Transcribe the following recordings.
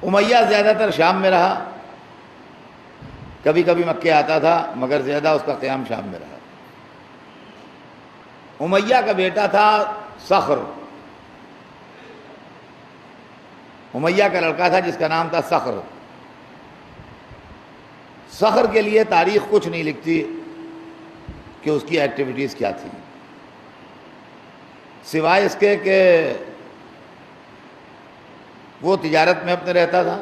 امیہ زیادہ تر شام میں رہا، کبھی کبھی مکے آتا تھا مگر زیادہ اس کا قیام شام میں رہا۔ امیہ کا بیٹا تھا صخر، امیہ کا لڑکا تھا جس کا نام تھا صخر۔ صخر کے لیے تاریخ کچھ نہیں لکھتی کہ اس کی ایکٹیویٹیز کیا تھی، سوائے اس کے کہ وہ تجارت میں اپنے رہتا تھا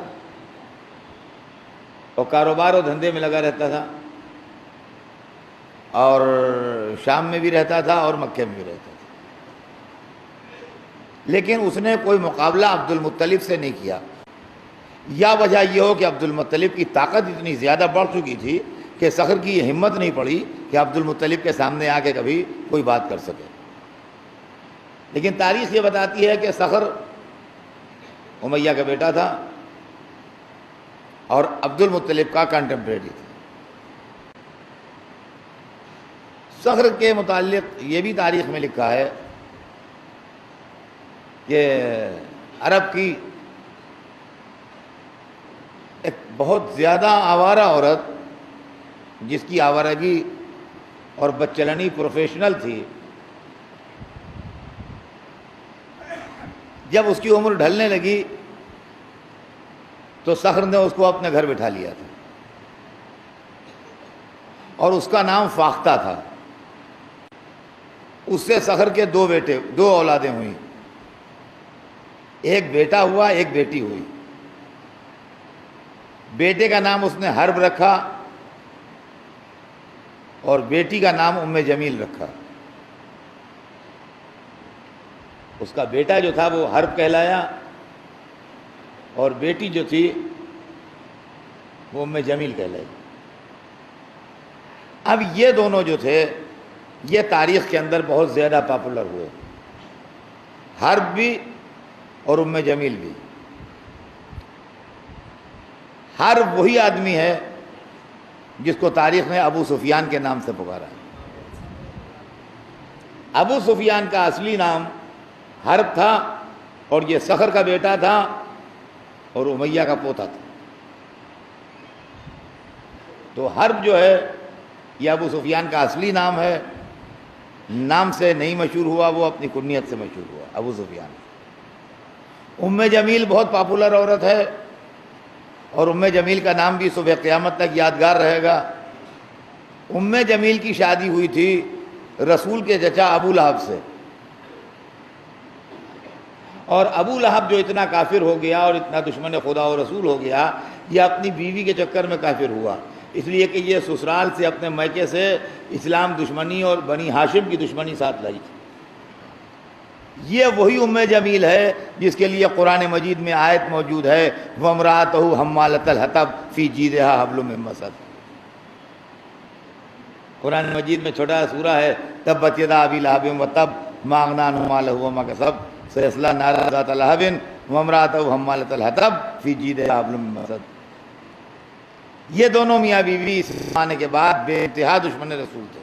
اور کاروبار و دھندے میں لگا رہتا تھا، اور شام میں بھی رہتا تھا اور مکے میں بھی رہتا تھا، لیکن اس نے کوئی مقابلہ عبد المطلب سے نہیں کیا۔ یا وجہ یہ ہو کہ عبد المطلب کی طاقت اتنی زیادہ بڑھ چکی تھی کہ صخر کی یہ ہمت نہیں پڑی کہ عبد المطلب کے سامنے آ کے کبھی کوئی بات کر سکے۔ لیکن تاریخ یہ بتاتی ہے کہ صخر امیہ کا بیٹا تھا اور عبد المطلب کا کنٹمپریری تھا۔ صخر کے متعلق یہ بھی تاریخ میں لکھا ہے کہ عرب کی ایک بہت زیادہ آوارہ عورت جس کی آوارگی اور بدچلنی پروفیشنل تھی، جب اس کی عمر ڈھلنے لگی تو صخر نے اس کو اپنے گھر بٹھا لیا تھا، اور اس کا نام فاختہ تھا۔ اس سے صخر کے دو اولادیں ہوئیں، ایک بیٹا ہوا ایک بیٹی ہوئی۔ بیٹے کا نام اس نے حرب رکھا اور بیٹی کا نام ام جمیل رکھا۔ اس کا بیٹا جو تھا وہ حرب کہلایا اور بیٹی جو تھی وہ ام جمیل کہلائی۔ اب یہ دونوں جو تھے یہ تاریخ کے اندر بہت زیادہ پاپولر ہوئے، حرب بھی اور ام جمیل بھی۔ حرب وہی آدمی ہے جس کو تاریخ نے ابو سفیان کے نام سے پکارا ہے۔ ابو سفیان کا اصلی نام حرب تھا اور یہ صخر کا بیٹا تھا اور امیہ کا پوتا تھا۔ تو حرب جو ہے یہ ابو سفیان کا اصلی نام ہے، نام سے نہیں مشہور ہوا، وہ اپنی کنیت سے مشہور ہوا ابو سفیان۔ ام جمیل بہت پاپولر عورت ہے اور ام جمیل کا نام بھی صبح قیامت تک یادگار رہے گا۔ ام جمیل کی شادی ہوئی تھی رسول کے چچا ابو لہب سے، اور ابو لہب جو اتنا کافر ہو گیا اور اتنا دشمن خدا و رسول ہو گیا، یہ اپنی بیوی کے چکر میں کافر ہوا، اس لیے کہ یہ سسرال سے اپنے میکے سے اسلام دشمنی اور بنی ہاشم کی دشمنی ساتھ لائی تھی۔ یہ وہی ام جمیل ہے جس کے لیے قرآن مجید میں آیت موجود ہے وَامْرَأَتُهُ حَمَّالَةَ الْحَطَبِ فِي جِيدِهَا حَبْلٌ مِّن مَّسَدٍ۔ قرآن مجید میں چھوٹا سورہ ہے تبت یدا ابی لہب وتب ما اغنی عنہ مالہ وما کسب سیصلی نارا ذات لہب وامرأتہ حمالۃ الحطب فی جیدہا حبل من مسد۔ یہ دونوں میاں بیوی اسلام آنے کے بعد بے انتہا دشمن رسول تھے،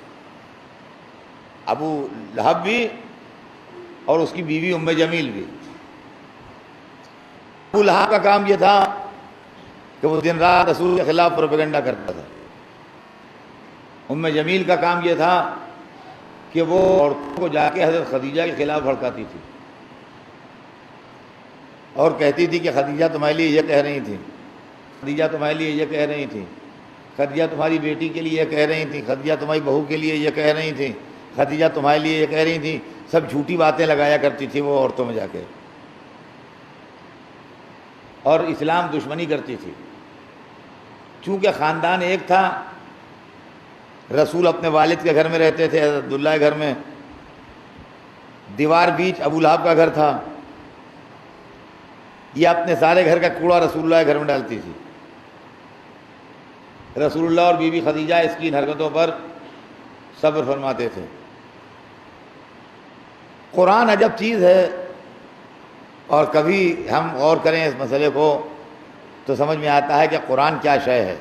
ابو لہب بھی اور اس کی بیوی ام جمیل بھی۔ ابو لہب کا کام یہ تھا کہ وہ دن رات رسول کے خلاف پروپیگنڈا کرتا تھا، ام جمیل کا کام یہ تھا کہ وہ عورتوں کو جا کے حضرت خدیجہ کے خلاف بھڑکاتی تھی اور کہتی تھی کہ خدیجہ تمہارے لیے یہ کہہ رہی تھی، خدیجہ تمہارے لیے یہ کہہ رہی تھی، خدیجہ تمہاری بیٹی کے لیے یہ کہہ رہی تھی، خدیجہ تمہاری بہو کے لیے یہ کہہ رہی تھی، خدیجہ تمہارے لیے یہ کہہ رہی تھی۔ سب جھوٹی باتیں لگایا کرتی تھی وہ عورتوں میں جا کے، اور اسلام دشمنی کرتی تھی۔ چونکہ خاندان ایک تھا، رسول اپنے والد کے گھر میں رہتے تھے حضرت عبداللہ کے گھر میں، دیوار بیچ ابو لہب کا گھر تھا، یہ اپنے سارے گھر کا کوڑا رسول اللہ کے گھر میں ڈالتی تھی۔ رسول اللہ اور بی بی خدیجہ اس کی حرکتوں پر صبر فرماتے تھے۔ قرآن عجب چیز ہے، اور کبھی ہم غور کریں اس مسئلے کو تو سمجھ میں آتا ہے کہ قرآن کیا شے ہے۔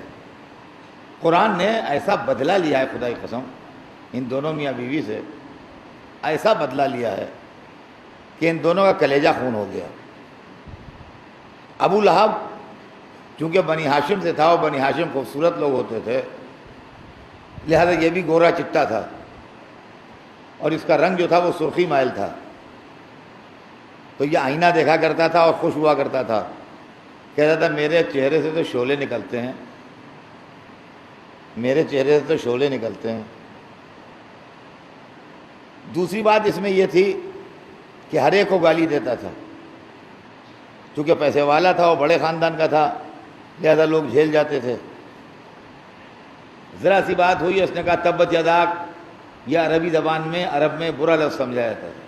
قرآن نے ایسا بدلہ لیا ہے، خدا کی قسم، ان دونوں میاں بیوی سے ایسا بدلہ لیا ہے کہ ان دونوں کا کلیجہ خون ہو گیا۔ ابو لہب چونکہ بنی ہاشم سے تھا اور بنی ہاشم خوبصورت لوگ ہوتے تھے، لہذا یہ بھی گورا چٹا تھا اور اس کا رنگ جو تھا وہ سرخی مائل تھا، تو یہ آئینہ دیکھا کرتا تھا اور خوش ہوا کرتا تھا، کہتا تھا میرے چہرے سے تو شعلے نکلتے ہیں، میرے چہرے سے تو شعلے نکلتے ہیں۔ دوسری بات اس میں یہ تھی کہ ہر ایک کو گالی دیتا تھا، چونکہ پیسے والا تھا اور بڑے خاندان کا تھا، لہذا لوگ جھیل جاتے تھے۔ ذرا سی بات ہوئی، اس نے کہا تبت یداک، یا عربی زبان میں عرب میں برا لفظ سمجھا جاتا ہے۔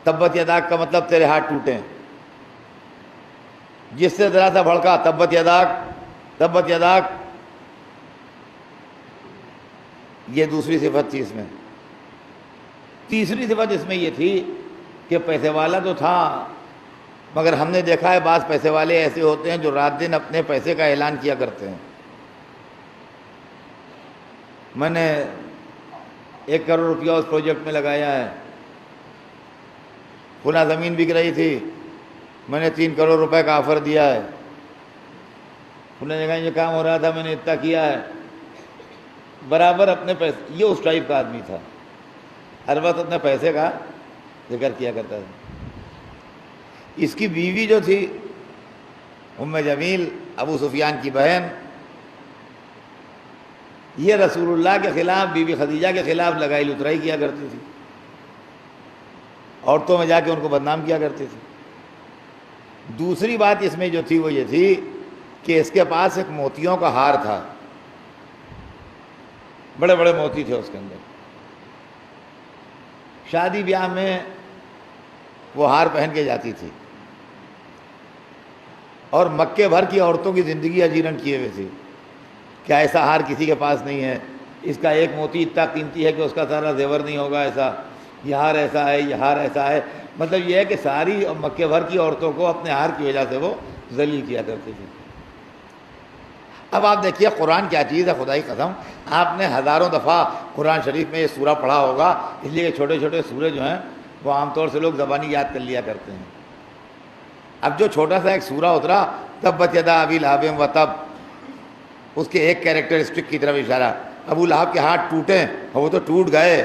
تبت یداک کا مطلب تیرے ہاتھ ٹوٹیں، جس سے ذرا سا بھڑکا تبت یداک تبت یداک، یہ دوسری صفت تھی اس میں۔ تیسری صفت اس میں یہ تھی کہ پیسے والا تو تھا، مگر ہم نے دیکھا ہے بعض پیسے والے ایسے ہوتے ہیں جو رات دن اپنے پیسے کا اعلان کیا کرتے ہیں۔ میں نے 1 کروڑ روپیہ اس پروجیکٹ میں لگایا ہے، فلاں زمین بک رہی تھی، میں نے 3 کروڑ روپے کا آفر دیا ہے، فلاں جگہ یہ کام ہو رہا تھا، میں نے اتنا کیا ہے، برابر اپنے پیسے۔ یہ اس ٹائپ کا آدمی تھا، ہر وقت اپنے پیسے کا ذکر کیا کرتا تھا۔ اس کی بیوی جو تھی ام جمیل، ابو سفیان کی بہن، یہ رسول اللہ کے خلاف، بی بی خدیجہ کے خلاف لگائی لترائی کیا کرتی تھی، عورتوں میں جا کے ان کو بدنام کیا کرتی تھی۔ دوسری بات اس میں جو تھی وہ یہ تھی کہ اس کے پاس ایک موتیوں کا ہار تھا، بڑے بڑے موتی تھے اس کے اندر۔ شادی بیاہ میں وہ ہار پہن کے جاتی تھی، اور مکے بھر کی عورتوں کی زندگی اجیرن کیے ہوئے تھی، کیا ایسا ہار کسی کے پاس نہیں ہے، اس کا ایک موتی اتنا قیمتی ہے کہ اس کا سارا زیور نہیں ہوگا، ایسا یہ ہار ایسا ہے، یہ ہار ایسا ہے۔ مطلب یہ ہے کہ ساری مکے بھر کی عورتوں کو اپنے ہار کی وجہ سے وہ ذلیل کیا کرتی تھی۔ اب آپ دیکھیے قرآن کیا چیز ہے، خدا کی قسم، آپ نے ہزاروں دفعہ قرآن شریف میں یہ سورہ پڑھا ہوگا، اس لیے کہ چھوٹے چھوٹے سورے جو ہیں وہ عام طور سے لوگ زبانی یاد کر لیا کرتے ہیں۔ اب جو چھوٹا سا ایک سورہ اترا، تبت یدا ابی لہب وتب، اس کے ایک کیریکٹرسٹک کی طرف اشارہ، ابو لہب کے ہاتھ ٹوٹے اور وہ تو ٹوٹ گئے۔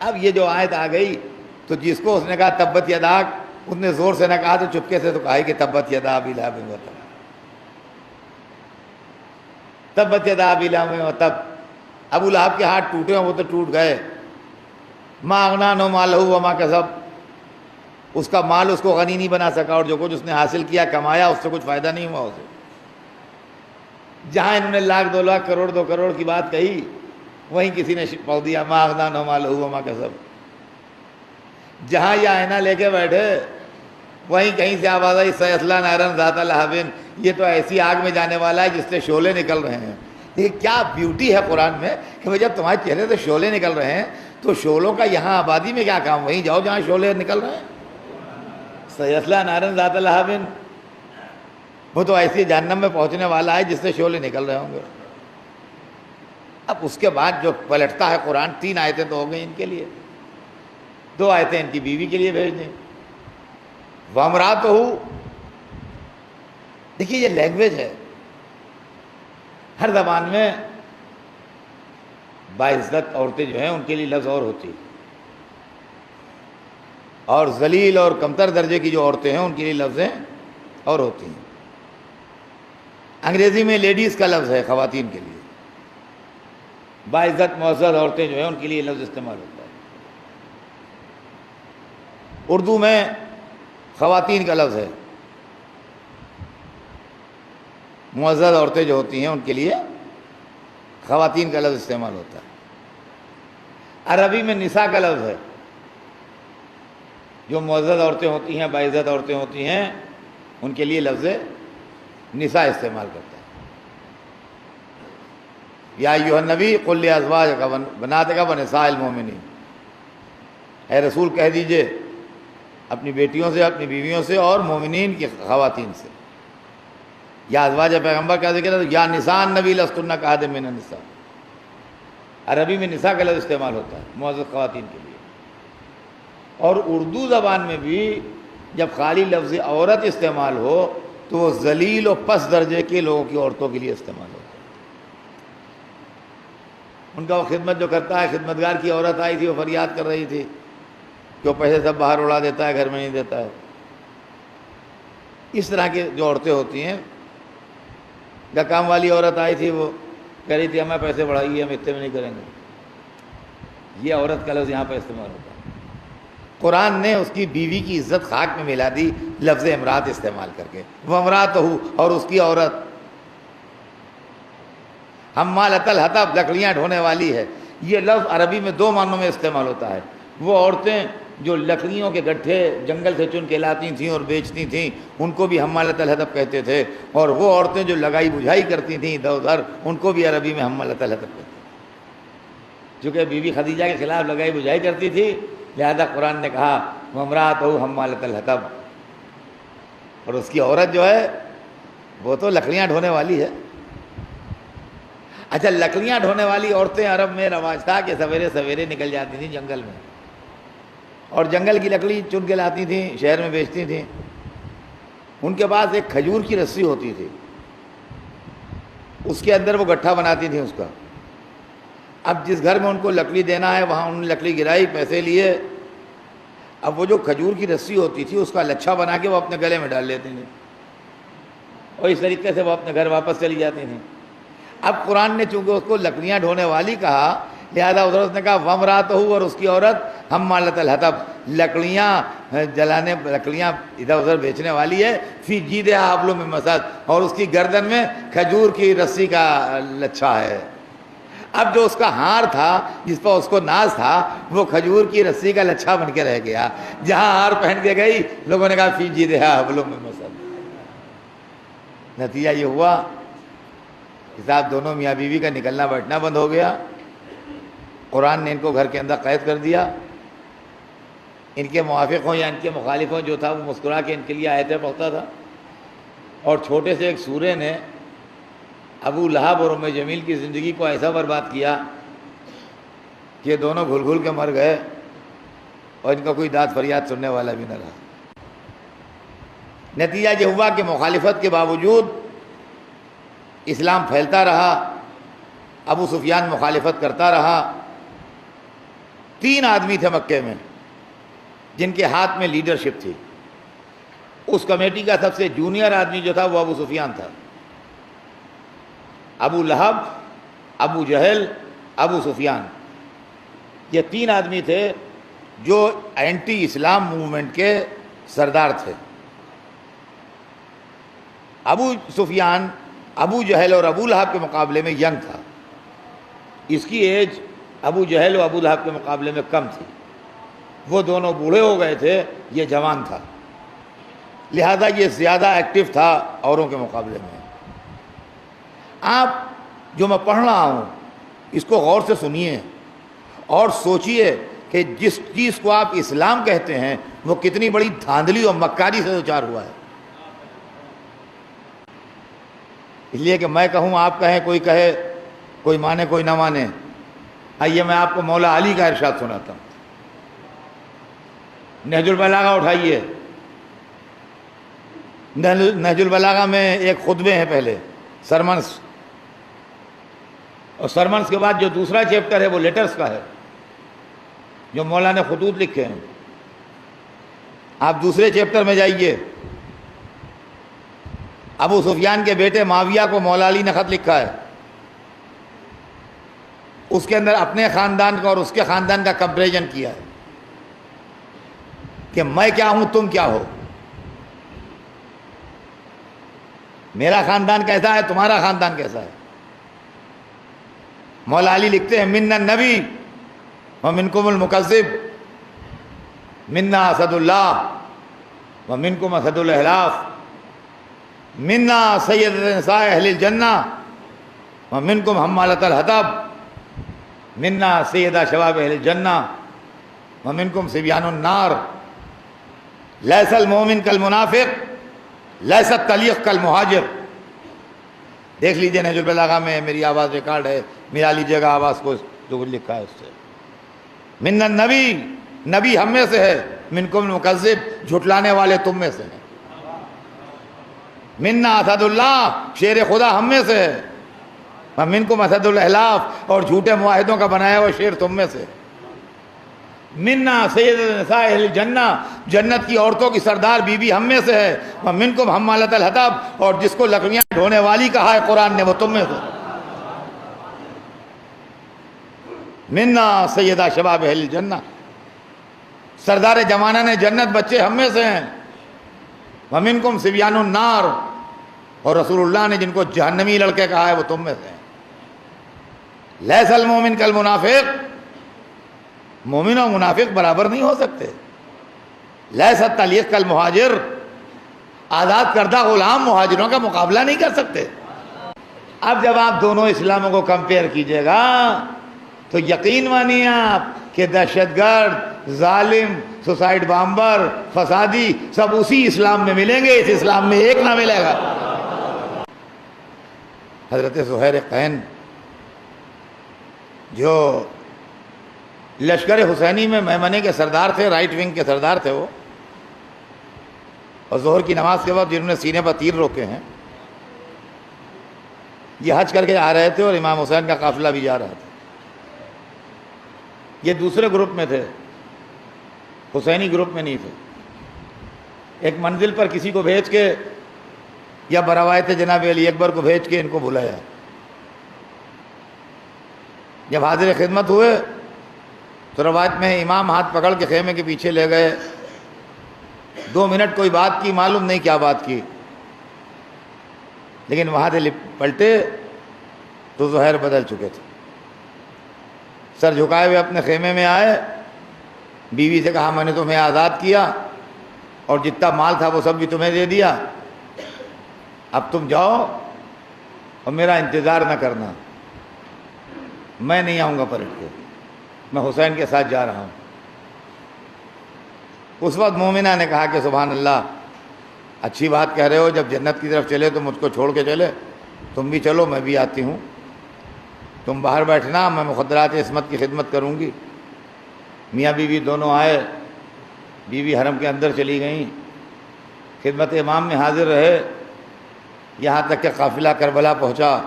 اب یہ جو آیت آ گئی تو جس کو اس نے کہا تبت یداک، اس نے زور سے نہ کہا تو چپکے سے تو کہا کہ تبت یدا ابی لہب وتب، تبت یدا ابی لہب وتب، ابو لہب کے ہاتھ ٹوٹے اور وہ تو ٹوٹ گئے۔ ما اغنی عنہ مالہ وما کسب، اس کا مال اس کو غنی نہیں بنا سکا، اور جو کچھ اس نے حاصل کیا کمایا اس سے کچھ فائدہ نہیں ہوا اسے۔ جہاں انہوں نے 1 لاکھ 2 لاکھ کروڑ 2 کروڑ کی بات کہی، وہیں کسی نے پڑھ دیا ما اغنی عنہ مالہ وما کسب۔ جہاں یہ آئینہ لے کے بیٹھے، وہیں کہیں سے آواز آئی سیصلی نارا ذات لہب، یہ تو ایسی آگ میں جانے والا ہے جس سے شعلے نکل رہے ہیں۔ دیکھیں کیا بیوٹی ہے قرآن میں کہ بھئی جب تمہارے چہرے سے شعلے نکل رہے ہیں تو شعلوں کا یہاں آبادی میں کیا کام، وہیں جاؤ جہاں شعلے نکل رہے ہیں۔ سیصلی نارا ذات لہب، وہ تو ایسی جہنم میں پہنچنے والا ہے جس سے شعلے نکل رہے ہوں گے۔ اب اس کے بعد جو پلٹتا ہے قرآن، 3 آیتیں تو ہو گئی ان کے لیے، 2 آیتیں ان کی بیوی کے لیے بھیج دیں۔ وامرأتہ، دیکھیے یہ لینگویج ہے، ہر زبان میں باعزت عورتیں جو ہیں ان کے لیے لفظ اور ہوتی، اور ذلیل اور کمتر درجے کی جو عورتیں ہیں ان کے لیے لفظیں اور ہوتی ہیں۔ انگریزی میں لیڈیز کا لفظ ہے خواتین کے لیے، باعزت معزز عورتیں جو ہیں ان کے لیے لفظ استعمال ہوتا ہے۔ اردو میں خواتین کا لفظ ہے، معزز عورتیں جو ہوتی ہیں ان کے لیے خواتین کا لفظ استعمال ہوتا ہے۔ عربی میں نساء کا لفظ ہے، جو معزز عورتیں ہوتی ہیں، باعزت عورتیں ہوتی ہیں، ان کے لیے لفظ نساء استعمال کرتا ہے۔ یا ایھا النبی قل لازواجک بناتک ونساء المؤمنین، اے رسول کہہ دیجئے اپنی بیٹیوں سے، اپنی بیویوں سے اور مومنین کی خواتین سے۔ یا ازواج پیغمبر کا ذکر ہے، یا نساء النبی لستن کاحد من النساء، عربی میں نساء کا لفظ استعمال ہوتا ہے معزز خواتین کے لیے۔ اور اردو زبان میں بھی جب خالی لفظ عورت استعمال ہو تو وہ ذلیل و پس درجے کے لوگوں کی عورتوں کے لیے استعمال ہوتا ہے۔ ان کا وہ خدمت جو کرتا ہے، خدمتگار کی عورت آئی تھی، وہ فریاد کر رہی تھی کہ وہ پیسے سب باہر اڑا دیتا ہے، گھر میں نہیں دیتا ہے۔ اس طرح کی جو عورتیں ہوتی ہیں، یا کام والی عورت آئی تھی، وہ کہہ رہی تھی ہمیں پیسے بڑھائیے، ہم اتنے میں نہیں کریں گے۔ یہ عورت کا لفظ یہاں پہ استعمال ہوتا ہے۔ قرآن نے اس کی بیوی کی عزت خاک میں ملا دی لفظ امرات استعمال کر کے، وہ امرات ہو، اور اس کی عورت حمالۃ الحطب، لکڑیاں ڈھونے والی ہے۔ یہ لفظ عربی میں دو معنوں میں استعمال ہوتا ہے۔ وہ عورتیں جو لکڑیوں کے گٹھے جنگل سے چن کے لاتی تھیں اور بیچتی تھیں، ان کو بھی حمالۃ الحطب کہتے تھے، اور وہ عورتیں جو لگائی بجھائی کرتی تھیں ادھر ادھر، ان کو بھی عربی میں حمالۃ الحطب کہتے تھے۔ چونکہ بی بی خدیجہ کے خلاف لگائی بجھائی کرتی تھی، لہذا قرآن نے کہا وامرأتہ حمالۃ الحطب، اور اس کی عورت جو ہے وہ تو لکڑیاں ڈھونے والی ہے۔ اچھا، لکڑیاں ڈھونے والی عورتیں عرب میں رواج تھا کہ سویرے سویرے نکل جاتی تھیں جنگل میں، اور جنگل کی لکڑی چن کے لاتی تھیں، شہر میں بیچتی تھیں۔ ان کے پاس ایک کھجور کی رسی ہوتی تھی، اس کے اندر وہ گٹھا بناتی تھیں اس کا۔ اب جس گھر میں ان کو لکڑی دینا ہے وہاں انہوں نے لکڑی گرائی، پیسے لیے، اب وہ جو کھجور کی رسی ہوتی تھی اس کا لچھا بنا کے وہ اپنے گلے میں ڈال لیتے تھے، اور اس طریقے سے وہ اپنے گھر واپس چلی جاتی تھیں۔ اب قرآن نے چونکہ اس کو لکڑیاں ڈھونے والی کہا، لہذا ادھر اس نے کہا وامرأتہ، اور اس کی عورت حمالۃ الحطب، لکڑیاں جلانے، لکڑیاں ادھر ادھر بیچنے والی ہے، فی جیدہا حبل من مسد، اور اس کی گردن میں کھجور کی رسی کا لچھا ہے۔ اب جو اس کا ہار تھا، جس پر اس کو ناز تھا، وہ کھجور کی رسی کا لچھا بن کے رہ گیا۔ جہاں ہار پہن کے گئی، لوگوں نے کہا فی جیدہا حبل من مسد۔ نتیجہ یہ ہوا کہ صاحب دونوں میاں بیوی کا نکلنا بیٹھنا بند ہو گیا۔ قرآن نے ان کو گھر کے اندر قید کر دیا۔ ان کے موافق ہوں یا ان کے مخالف ہوں، جو تھا وہ مسکرا کے ان کے لیے آیتیں پڑھتا تھا، اور چھوٹے سے ایک سورے نے ابو لہب اور ام جمیل کی زندگی کو ایسا برباد کیا کہ یہ دونوں گھل گھل کے مر گئے، اور ان کا کوئی داد فریاد سننے والا بھی نہ رہا۔ نتیجہ یہ ہوا کہ مخالفت کے باوجود اسلام پھیلتا رہا، ابو سفیان مخالفت کرتا رہا۔ 3 آدمی تھے مکے میں جن کے ہاتھ میں لیڈرشپ تھی۔ اس کمیٹی کا سب سے جونیئر آدمی جو تھا وہ ابو سفیان تھا۔ ابو لہب، ابو جہل، ابو سفیان، یہ 3 آدمی تھے جو اینٹی اسلام موومنٹ کے سردار تھے۔ ابو سفیان ابو جہل اور ابو لہب کے مقابلے میں ینگ تھا، اس کی ایج ابو جہل اور ابو لہب کے مقابلے میں کم تھی۔ وہ دونوں بوڑھے ہو گئے تھے، یہ جوان تھا، لہذا یہ زیادہ ایکٹیو تھا اوروں کے مقابلے میں۔ آپ جو میں پڑھ رہا ہوں اس کو غور سے سنیے اور سوچئے کہ جس چیز کو آپ اسلام کہتے ہیں وہ کتنی بڑی دھاندلی اور مکاری سے دوچار ہوا ہے۔ اس لیے کہ میں کہوں، آپ کہیں، کوئی کہے، کوئی مانے کوئی نہ مانے۔ آئیے میں آپ کو مولا علی کا ارشاد سناتا ہوں۔ نہج البلاغہ اٹھائیے۔ نہج البلاغہ میں ایک خطبے ہیں پہلے، سرمنس، اور سرمنس کے بعد جو دوسرا چیپٹر ہے وہ لیٹرز کا ہے، جو مولا نے خطوط لکھے ہیں۔ آپ دوسرے چیپٹر میں جائیے، ابو سفیان کے بیٹے معاویہ کو مولا علی نے خط لکھا ہے۔ اس کے اندر اپنے خاندان کا اور اس کے خاندان کا کمپیریزن کیا ہے کہ میں کیا ہوں، تم کیا ہو، میرا خاندان کیسا ہے، تمہارا خاندان کیسا ہے۔ مولا علی لکھتے ہیں منا النبی ومنکم المکذب، منا اسد اللہ ومنکم اسد الاحلاف، منا سید نساء اہل الجنہ ومنکم حمالۃ الحطب، منا سیدہ شباب اہل الجنہ ومنکم صبیان النار، لیس المومن کالمنافق لیس الطلیق کالمہاجر۔ دیکھ لیجئے نہج البلاغہ میں، میری آواز ریکارڈ ہے، ملا لیجیے گا آواز کو جو لکھا ہے اس سے۔ من النبی، نبی ہم میں سے ہے، منکم المکذب، جھٹلانے والے تم میں سے ہیں۔ منا اسد اللہ، شیر خدا ہم میں سے ہے، ومنکم اسد الاحلاف، اور جھوٹے معاہدوں کا بنایا ہوا شیر تم میں سے۔ منا سید النساء اہل الجنہ، جنت کی عورتوں کی سردار بی بی ہم میں سے ہے، ومنکم حمالۃ الحطب، اور جس کو لکڑیاں ڈھونے والی کہا ہے قرآن نے وہ تم میں سے۔ منا سیدہ شباب اہل الجنہ، سردار جوانان جنت بچے ہم میں سے ہیں، ومنکم صبیان النار، اور رسول اللہ نے جن کو جہنمی لڑکے کہا ہے وہ تم میں سے ہیں۔ لیس المومن کالمنافق، مومن اور منافق برابر نہیں ہو سکتے۔ لیس الطلیق کالمہاجر، آزاد کردہ غلام مہاجروں کا مقابلہ نہیں کر سکتے۔ اب جب آپ دونوں اسلاموں کو کمپیئر کیجئے گا تو یقین مانیے آپ کہ دہشت گرد، ظالم، سوسائڈ بامبر، فسادی سب اسی اسلام میں ملیں گے، اس اسلام میں ایک نہ ملے گا۔ حضرت زہیر قین جو لشکر حسینی میں میمنے کے سردار تھے، رائٹ ونگ کے سردار تھے وہ، اور ظہر کی نماز کے وقت جنہوں نے سینے پر تیر روکے ہیں، یہ حج کر کے آ رہے تھے اور امام حسین کا قافلہ بھی جا رہا تھا۔ یہ دوسرے گروپ میں تھے، حسینی گروپ میں نہیں تھے۔ ایک منزل پر کسی کو بھیج کے، یا بروایت جناب علی اکبر کو بھیج کے ان کو بلایا۔ جب حاضر خدمت ہوئے تو روایت میں امام ہاتھ پکڑ کے خیمے کے پیچھے لے گئے، 2 منٹ کوئی بات کی، معلوم نہیں کیا بات کی، لیکن وہاں سے پلٹے تو زہیر بدل چکے تھے۔ سر جھکائے ہوئے اپنے خیمے میں آئے، بیوی سے کہا میں نے تمہیں آزاد کیا اور جتنا مال تھا وہ سب بھی تمہیں دے دیا، اب تم جاؤ اور میرا انتظار نہ کرنا، میں نہیں آؤں گا پلٹ کے، میں حسین کے ساتھ جا رہا ہوں۔ اس وقت مومنہ نے کہا کہ سبحان اللہ، اچھی بات کہہ رہے ہو، جب جنت کی طرف چلے تو مجھ کو چھوڑ کے چلے، تم بھی چلو میں بھی آتی ہوں، تم باہر بیٹھنا، میں مخدرات عصمت کی خدمت کروں گی۔ میاں بیوی دونوں آئے، بیوی حرم کے اندر چلی گئیں، خدمت امام میں حاضر رہے، یہاں تک کہ قافلہ کربلا پہنچا،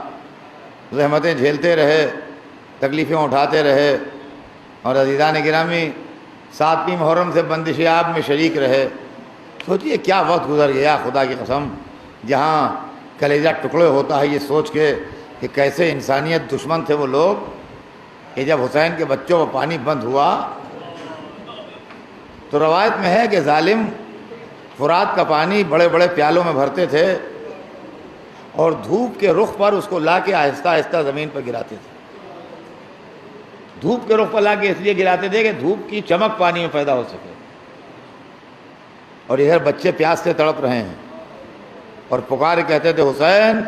زحمتیں جھیلتے رہے، تکلیفیں اٹھاتے رہے، اور عزیزان گرامی 7ویں محرم سے بندش آب میں شریک رہے۔ سوچئے کیا وقت گزر گیا، خدا کی قسم، جہاں کلیجہ ٹکڑے ہوتا ہے یہ سوچ کے کہ کیسے انسانیت دشمن تھے وہ لوگ، کہ جب حسین کے بچوں کو پانی بند ہوا تو روایت میں ہے کہ ظالم فرات کا پانی بڑے بڑے پیالوں میں بھرتے تھے اور دھوپ کے رخ پر اس کو لا کے آہستہ آہستہ زمین پر گراتے تھے۔ دھوپ کے رخ پر لا کے اس لیے گراتے تھے کہ دھوپ کی چمک پانی میں پیدا ہو سکے، اور ادھر بچے پیاس سے تڑپ رہے ہیں اور پکار کہتے تھے حسین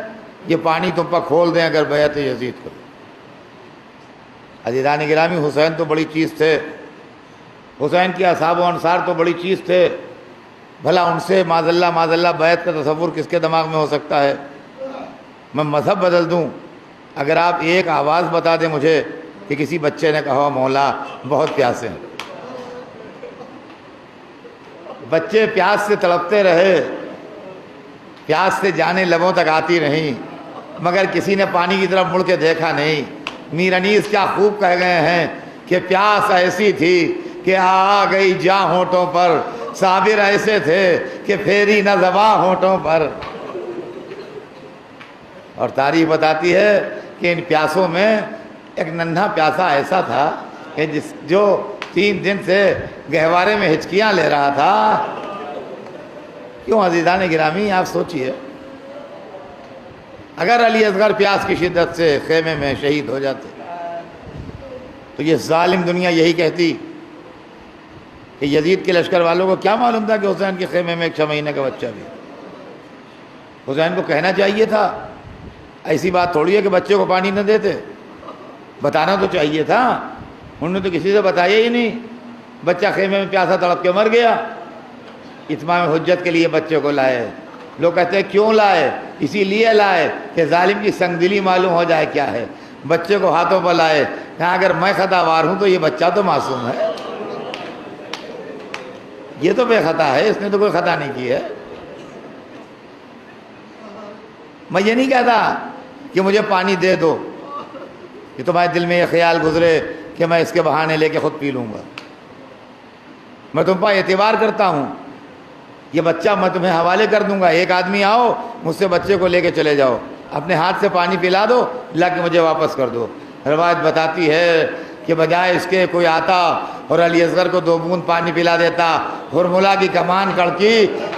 یہ پانی تم پر کھول دیں اگر بیعت یزید کو۔ عزیزان گرامی، حسین تو بڑی چیز تھے، حسین کی اصحاب و انصار تو بڑی چیز تھے، بھلا ان سے معاذ اللہ بیعت کا تصور کس کے دماغ میں ہو سکتا ہے؟ میں مذہب بدل دوں، اگر آپ ایک آواز بتا دیں مجھے کہ کسی بچے نے کہا مولا بہت پیاسے ہیں۔ بچے پیاس سے تڑپتے رہے، پیاس سے جانیں لبوں تک آتی رہیں، مگر کسی نے پانی کی طرف مڑ کے دیکھا نہیں۔ میر انیس کیا خوب کہہ گئے ہیں کہ پیاس ایسی تھی کہ آ گئی جاں ہونٹوں پر، صابر ایسے تھے کہ پھیری نہ زباں ہونٹوں پر۔ اور تاریخ بتاتی ہے کہ ان پیاسوں میں ایک ننھا پیاسا ایسا تھا کہ جو 3 دن سے گہوارے میں ہچکیاں لے رہا تھا۔ کیوں عزیزان گرامی، آپ سوچئے اگر علی اصغر پیاس کی شدت سے خیمے میں شہید ہو جاتے تو یہ ظالم دنیا یہی کہتی کہ یزید کے لشکر والوں کو کیا معلوم تھا کہ حسین کے خیمے میں ایک 6 مہینے کا بچہ بھی۔ حسین کو کہنا چاہیے تھا، ایسی بات تھوڑی ہے کہ بچے کو پانی نہ دیتے، بتانا تو چاہیے تھا، انہوں نے تو کسی سے بتایا ہی نہیں۔ بچہ خیمے میں پیاسا تڑپ کے مر گیا، اتمام حجت کے لیے بچے کو لائے۔ لوگ کہتے ہیں کیوں لائے؟ اسی لیے لائے کہ ظالم کی سنگ دلی معلوم ہو جائے کیا ہے۔ بچے کو ہاتھوں پر لائے، کہا اگر میں خطا وار ہوں تو یہ بچہ تو معصوم ہے، یہ تو بے خطا ہے، اس نے تو کوئی خطا نہیں کی ہے۔ میں یہ نہیں کہتا کہ مجھے پانی دے دو کہ تمہارے دل میں یہ خیال گزرے کہ میں اس کے بہانے لے کے خود پی لوں گا. میں تم پر اعتبار کرتا ہوں، یہ بچہ میں تمہیں حوالے کر دوں گا، ایک آدمی آؤ مجھ سے بچے کو لے کے چلے جاؤ، اپنے ہاتھ سے پانی پلا دو، لا کے مجھے واپس کر دو. روایت بتاتی ہے کہ بجائے اس کے کوئی آتا اور علی اصغر کو 2 بوند پانی پلا دیتا. ہرملا کی کمان کڑکی،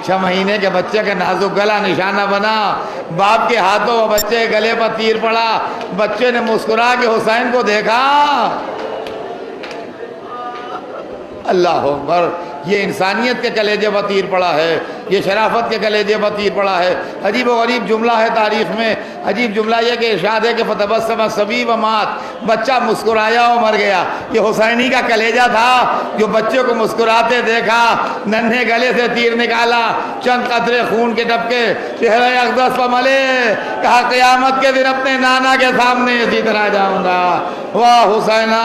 6 مہینے کے بچے کا نازک گلا نشانہ بنا، باپ کے ہاتھوں وہ بچے کے گلے پر تیر پڑا، بچے نے مسکرا کے حسین کو دیکھا. اللہ اکبر، یہ انسانیت کے کلیجے پر تیر پڑا ہے، یہ شرافت کے کلیجے پر تیر پڑا ہے. عجیب و غریب جملہ ہے تاریخ میں. عجیب جملہ یہ کہ ارشاد ہے کہ فتبسم الصبی ومات، بچہ مسکرایا اور مر گیا. یہ حسینی کا کلیجہ تھا جو بچے کو مسکراتے دیکھا، ننھے گلے سے تیر نکالا، چند قطرے خون کے ٹپکے چہرے اقدس پر ملے، کہا قیامت کے دن اپنے نانا کے سامنے اسی طرح جاؤں گا. واہ حسینہ.